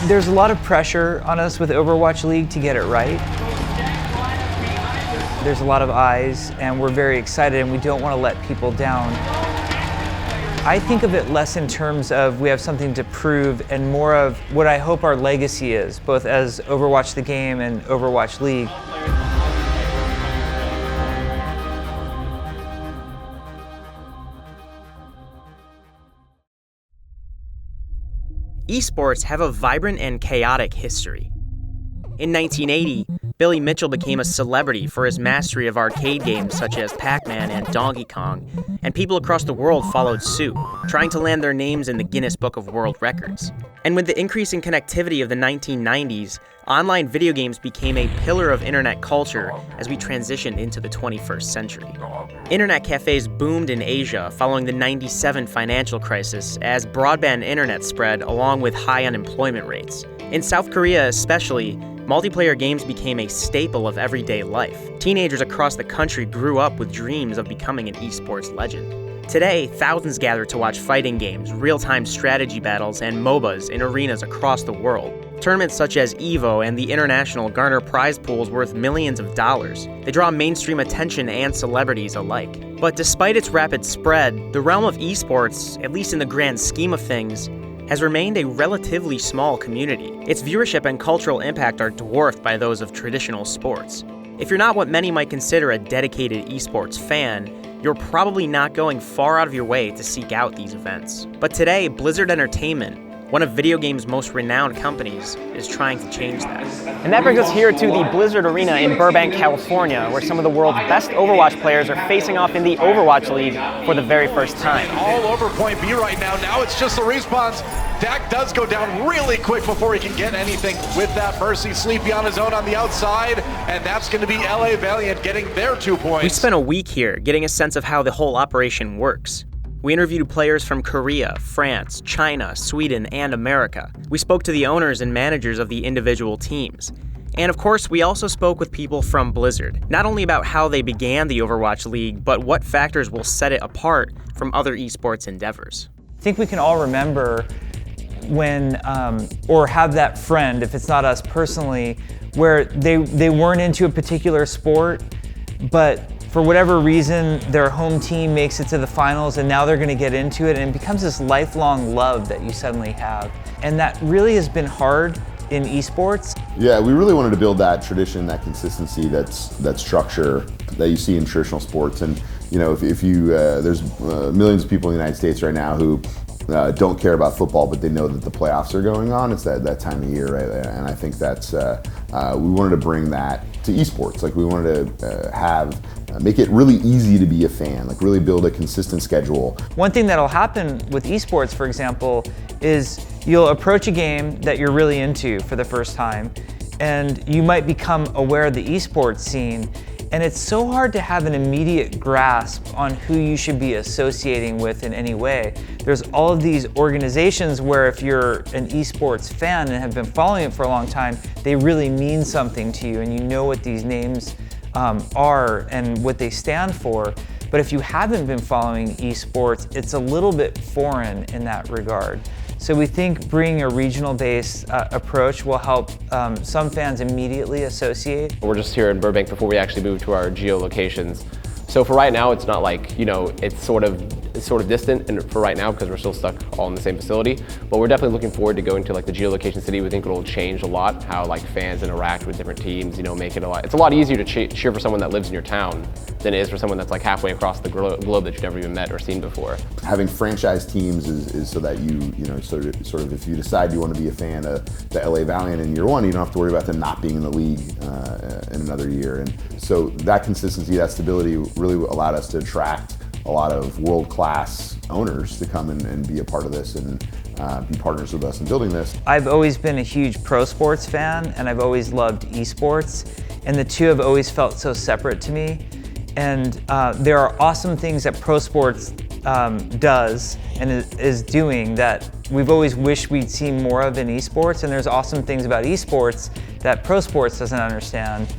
There's a lot of pressure on us with Overwatch League to get it right. There's a lot of eyes, and we're very excited, and we don't want to let people down. I think of it less in terms of we have something to prove and more of what I hope our legacy is, both as Overwatch the game and Overwatch League. Esports have a vibrant and chaotic history. In 1980, Billy Mitchell became a celebrity for his mastery of arcade games such as Pac-Man and Donkey Kong, and people across the world followed suit, trying to land their names in the Guinness Book of World Records. And with the increasing connectivity of the 1990s, online video games became a pillar of internet culture as we transitioned into the 21st century. Internet cafes boomed in Asia following the '97 financial crisis as broadband internet spread along with high unemployment rates. In South Korea especially, multiplayer games became a staple of everyday life. Teenagers across the country grew up with dreams of becoming an esports legend. Today, thousands gather to watch fighting games, real-time strategy battles, and MOBAs in arenas across the world. Tournaments such as EVO and the International garner prize pools worth millions of dollars. They draw mainstream attention and celebrities alike. But despite its rapid spread, the realm of esports, at least in the grand scheme of things, has remained a relatively small community. Its viewership and cultural impact are dwarfed by those of traditional sports. If you're not what many might consider a dedicated esports fan, you're probably not going far out of your way to seek out these events. But today, Blizzard Entertainment, one of video games' most renowned companies, is trying to change that. And that brings us here to the Blizzard Arena in Burbank, California, where some of the world's best Overwatch players are facing off in the Overwatch League for the very first time. All over Point B right now. Now it's just the respawns. Dak does go down really quick before he can get anything with that Mercy. Sleepy on his own on the outside, and that's going to be LA Valiant getting their 2 points. We spent a week here getting a sense of how the whole operation works. We interviewed players from Korea, France, China, Sweden, and America. We spoke to the owners and managers of the individual teams. And of course, we also spoke with people from Blizzard, not only about how they began the Overwatch League, but what factors will set it apart from other esports endeavors. I think we can all remember when, or have that friend, if it's not us personally, where they weren't into a particular sport, but for whatever reason, their home team makes it to the finals and now they're going to get into it, and it becomes this lifelong love that you suddenly have. And that really has been hard in esports. Yeah, we really wanted to build that tradition, that consistency, that structure that you see in traditional sports. And you know, if you there's millions of people in the United States right now who don't care about football, but they know that the playoffs are going on. It's that time of year, right? And I think that's we wanted to bring that to esports. Like we wanted to make it really easy to be a fan, like really build a consistent schedule. One thing that'll happen with esports, for example, is you'll approach a game that you're really into for the first time, and you might become aware of the esports scene, and it's so hard to have an immediate grasp on who you should be associating with in any way. There's all of these organizations where if you're an esports fan and have been following it for a long time, they really mean something to you, and you know what these names are and what they stand for. But if you haven't been following esports, it's a little bit foreign in that regard. So we think bringing a regional-based approach will help some fans immediately associate. We're just here in Burbank before we actually move to our geolocations. So for right now, it's not like, you know, it's sort of distant and for right now because we're still stuck all in the same facility. But we're definitely looking forward to going to like the geolocation city. We think it'll change a lot how like fans interact with different teams, you know, make it it's a lot easier to cheer for someone that lives in your town than it is for someone that's like halfway across the globe that you've never even met or seen before. Having franchise teams is so that you know, sort of if you decide you want to be a fan of the LA Valiant in year one, you don't have to worry about them not being in the league in another year. And so that consistency, that stability really allowed us to attract a lot of world-class owners to come and be a part of this and be partners with us in building this. I've always been a huge pro sports fan, and I've always loved esports, and the two have always felt so separate to me. And there are awesome things that pro sports does and is doing that we've always wished we'd seen more of in esports, and there's awesome things about esports that pro sports doesn't understand.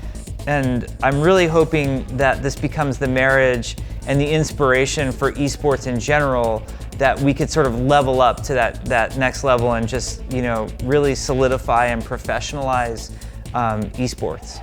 And I'm really hoping that this becomes the marriage and the inspiration for esports in general that we could sort of level up to that next level and just, really solidify and professionalize esports.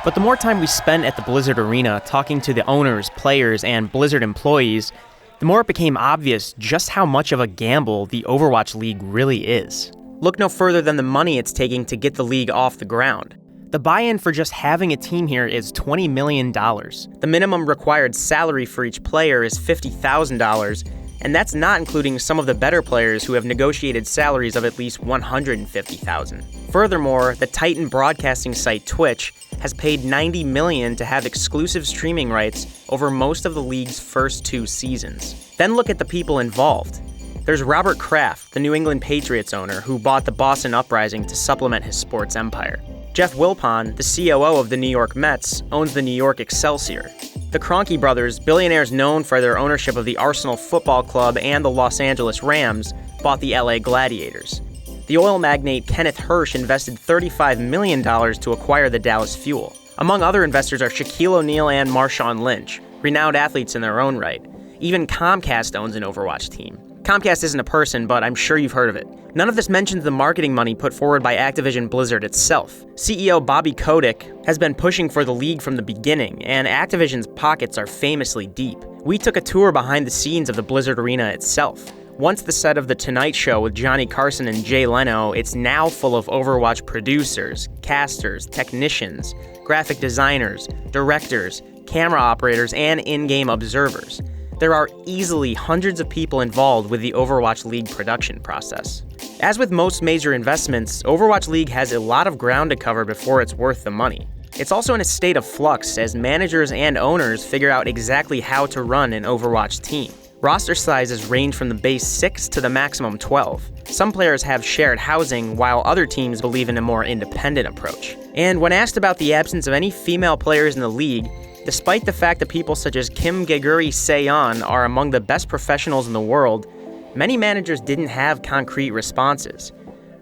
But the more time we spent at the Blizzard Arena talking to the owners, players, and Blizzard employees, the more it became obvious just how much of a gamble the Overwatch League really is. Look no further than the money it's taking to get the league off the ground. The buy-in for just having a team here is $20 million. The minimum required salary for each player is $50,000, and that's not including some of the better players who have negotiated salaries of at least $150,000. Furthermore, the Titan broadcasting site Twitch has paid $90 million to have exclusive streaming rights over most of the league's first 2 seasons. Then look at the people involved. There's Robert Kraft, the New England Patriots owner who bought the Boston Uprising to supplement his sports empire. Jeff Wilpon, the COO of the New York Mets, owns the New York Excelsior. The Kroenke brothers, billionaires known for their ownership of the Arsenal Football Club and the Los Angeles Rams, bought the LA Gladiators. The oil magnate Kenneth Hirsch invested $35 million to acquire the Dallas Fuel. Among other investors are Shaquille O'Neal and Marshawn Lynch, renowned athletes in their own right. Even Comcast owns an Overwatch team. Comcast isn't a person, but I'm sure you've heard of it. None of this mentions the marketing money put forward by Activision Blizzard itself. CEO Bobby Kotick has been pushing for the league from the beginning, and Activision's pockets are famously deep. We took a tour behind the scenes of the Blizzard Arena itself. Once the set of The Tonight Show with Johnny Carson and Jay Leno, it's now full of Overwatch producers, casters, technicians, graphic designers, directors, camera operators, and in-game observers. There are easily hundreds of people involved with the Overwatch League production process. As with most major investments, Overwatch League has a lot of ground to cover before it's worth the money. It's also in a state of flux as managers and owners figure out exactly how to run an Overwatch team. Roster sizes range from the base 6 to the maximum 12. Some players have shared housing, while other teams believe in a more independent approach. And when asked about the absence of any female players in the league, despite the fact that people such as Kim Geguri Seon are among the best professionals in the world, many managers didn't have concrete responses.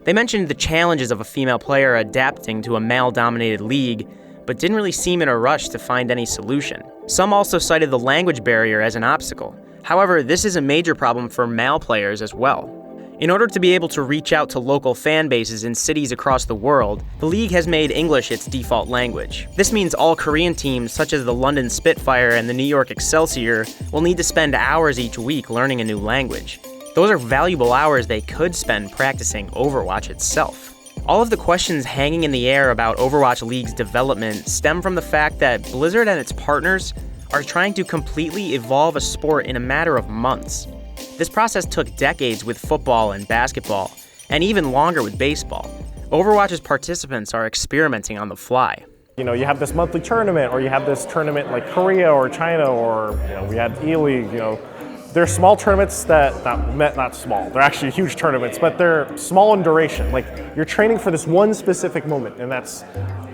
They mentioned the challenges of a female player adapting to a male-dominated league, but didn't really seem in a rush to find any solution. Some also cited the language barrier as an obstacle. However, this is a major problem for male players as well. In order to be able to reach out to local fan bases in cities across the world, the league has made English its default language. This means all Korean teams, such as the London Spitfire and the New York Excelsior, will need to spend hours each week learning a new language. Those are valuable hours they could spend practicing Overwatch itself. All of the questions hanging in the air about Overwatch League's development stem from the fact that Blizzard and its partners are trying to completely evolve a sport in a matter of months. This process took decades with football and basketball, and even longer with baseball. Overwatch's participants are experimenting on the fly. You have this monthly tournament, or you have this tournament like Korea or China, or we had E-League. They're small tournaments not small. They're actually huge tournaments, but they're small in duration. Like you're training for this one specific moment, and that's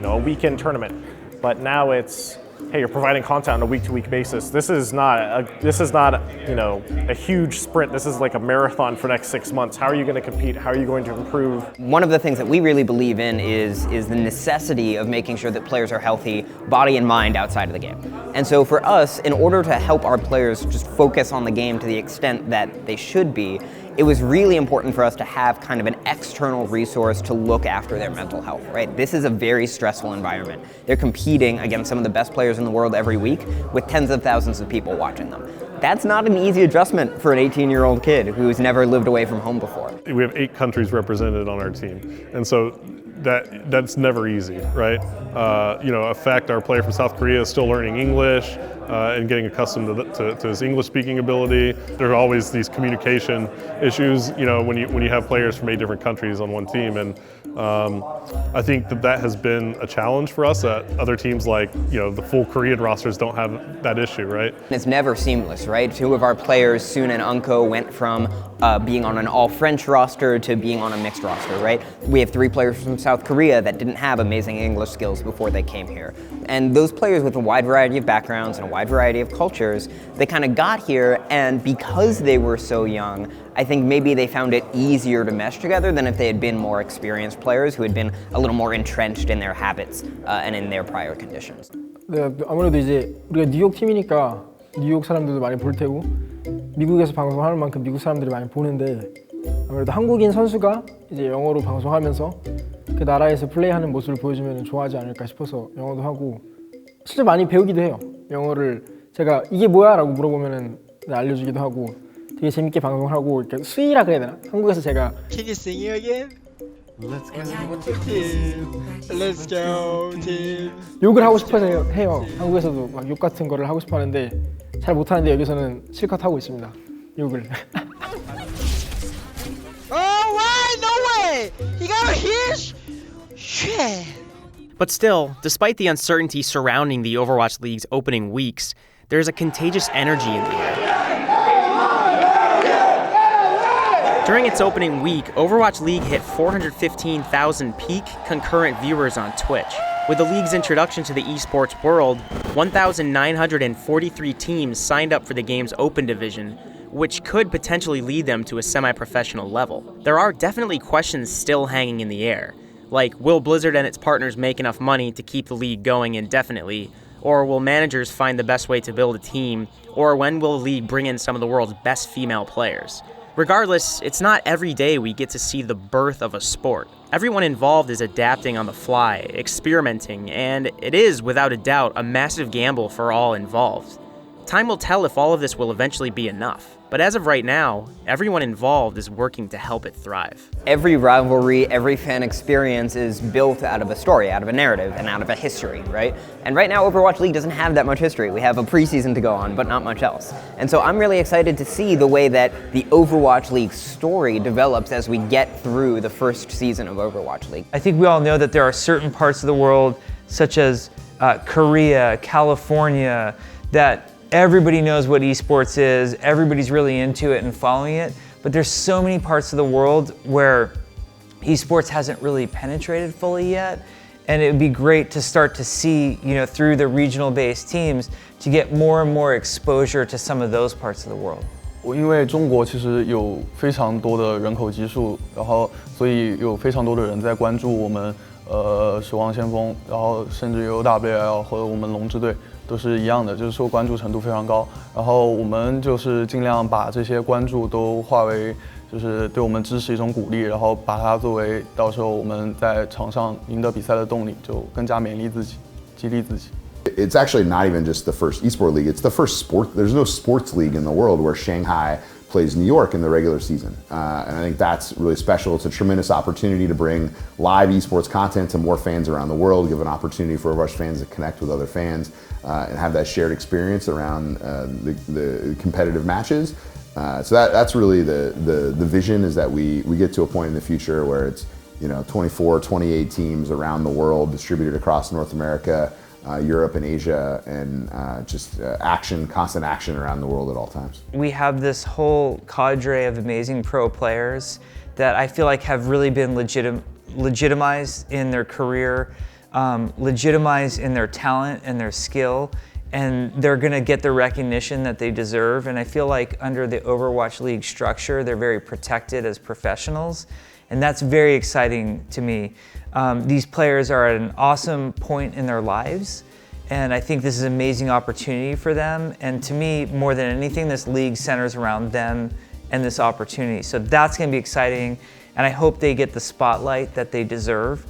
a weekend tournament. But now it's, hey, you're providing content on a week-to-week basis. This is not a huge sprint. This is like a marathon for the next 6 months. How are you going to compete? How are you going to improve? One of the things that we really believe in is the necessity of making sure that players are healthy, body and mind, outside of the game. And so for us, in order to help our players just focus on the game to the extent that they should be, it was really important for us to have kind of an external resource to look after their mental health, right? This is a very stressful environment. They're competing against some of the best players in the world every week with tens of thousands of people watching them. That's not an easy adjustment for an 18-year-old kid who's never lived away from home before. We have 8 countries represented on our team, and so that's never easy, right? In fact, our player from South Korea is still learning English and getting accustomed to his English speaking ability. There are always these communication issues, when you have players from 8 different countries on one team, and I think that has been a challenge for us. That other teams like the full Korean rosters don't have that issue, right? It's never seamless, right? 2 of our players, Soon and Unko, went from being on an all-French roster to being on a mixed roster, right? We have 3 players from South Korea that didn't have amazing English skills before they came here. And those players with a wide variety of backgrounds and a wide variety of cultures, they kind of got here, and because they were so young, I think maybe they found it easier to mesh together than if they had been more experienced players who had been a little more entrenched in their habits and in their prior conditions. 네, 아무래도 이제 우리가 뉴욕 팀이니까 뉴욕 사람들도 많이 볼 테고 미국에서 방송하는 만큼 미국 사람들이 많이 보는데 아무래도 한국인 선수가 이제 영어로 방송하면서 그 나라에서 플레이하는 모습을 보여주면 좋아하지 않을까 싶어서 영어도 하고 실제 많이 배우기도 해요. 영어를 제가 이게 뭐야? 라고 물어보면 알려주기도 하고 되게 재밌게 방송을 하고 이렇게 수위라 그래야 되나? 한국에서 제가 Can you sing it again? Let's go team. Let's go team. 욕을 하고 싶어서 해요. 한국에서도 막 욕 같은 거를 하고 싶어 하는데 잘 못하는데 여기서는 실컷 하고 있습니다. 욕을. Oh, why? No way! He got a huge shit. But still, despite the uncertainty surrounding the Overwatch League's opening weeks, there's a contagious energy in the air. During its opening week, Overwatch League hit 415,000 peak concurrent viewers on Twitch. With the league's introduction to the esports world, 1,943 teams signed up for the game's open division, which could potentially lead them to a semi-professional level. There are definitely questions still hanging in the air, like will Blizzard and its partners make enough money to keep the league going indefinitely, or will managers find the best way to build a team, or when will the league bring in some of the world's best female players? Regardless, it's not every day we get to see the birth of a sport. Everyone involved is adapting on the fly, experimenting, and it is, without a doubt, a massive gamble for all involved. Time will tell if all of this will eventually be enough, but as of right now, everyone involved is working to help it thrive. Every rivalry, every fan experience is built out of a story, out of a narrative, and out of a history, right? And right now, Overwatch League doesn't have that much history. We have a preseason to go on, but not much else. And so I'm really excited to see the way that the Overwatch League story develops as we get through the first season of Overwatch League. I think we all know that there are certain parts of the world, such as Korea, California, that everybody knows what esports is, everybody's really into it and following it, but there's so many parts of the world where esports hasn't really penetrated fully yet, and it would be great to start to see, through the regional-based teams, to get more and more exposure to some of those parts of the world. 因为中国其实有非常多的人口基数，然后所以有非常多的人在关注我们守望先锋，然后甚至有 WL 和我们龙之队。都是一样的，就是说关注程度非常高。然后我们就是尽量把这些关注都化为，就是对我们支持一种鼓励，然后把它作为到时候我们在场上赢得比赛的动力，就更加勉励自己，激励自己。It's actually not even just the first esports league. It's the first sport. There's no sports league in the world where Shanghai plays New York in the regular season. And I think that's really special. It's a tremendous opportunity to bring live esports content to more fans around the world, give an opportunity for Overwatch fans to connect with other fans and have that shared experience around the competitive matches. So that's really the vision, is that we get to a point in the future where it's 24, 28 teams around the world distributed across North America, Europe and Asia, and just constant action around the world at all times. We have this whole cadre of amazing pro players that I feel like have really been legitimized in their career, legitimized in their talent and their skill, and they're gonna get the recognition that they deserve. And I feel like under the Overwatch League structure, they're very protected as professionals, and that's very exciting to me. These players are at an awesome point in their lives, and I think this is an amazing opportunity for them. And to me, more than anything, this league centers around them and this opportunity. So that's gonna be exciting, and I hope they get the spotlight that they deserve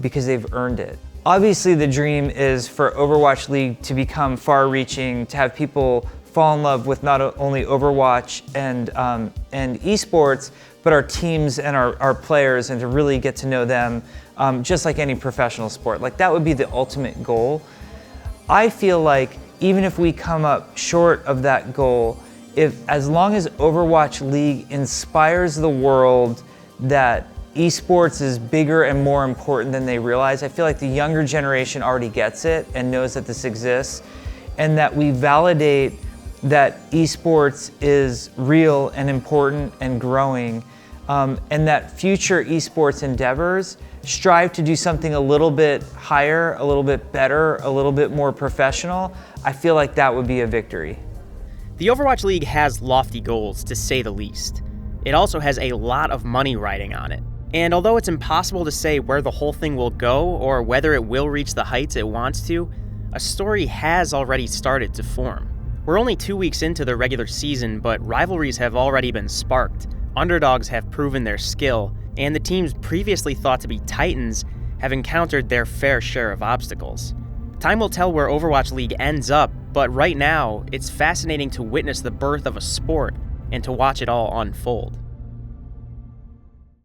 because they've earned it. Obviously, the dream is for Overwatch League to become far-reaching, to have people fall in love with not only Overwatch and esports, but our teams and our players, and to really get to know them just like any professional sport. Like, that would be the ultimate goal. I feel like even if we come up short of that goal, as long as Overwatch League inspires the world that esports is bigger and more important than they realize, I feel like the younger generation already gets it and knows that this exists, and that we validate that esports is real and important and growing, and that future esports endeavors strive to do something a little bit higher, a little bit better, a little bit more professional. I feel like that would be a victory. The Overwatch League has lofty goals, to say the least. It also has a lot of money riding on it. And although it's impossible to say where the whole thing will go or whether it will reach the heights it wants to, a story has already started to form. We're only 2 weeks into the regular season, but rivalries have already been sparked. Underdogs have proven their skill, and the teams previously thought to be titans have encountered their fair share of obstacles. Time will tell where Overwatch League ends up, but right now, it's fascinating to witness the birth of a sport and to watch it all unfold.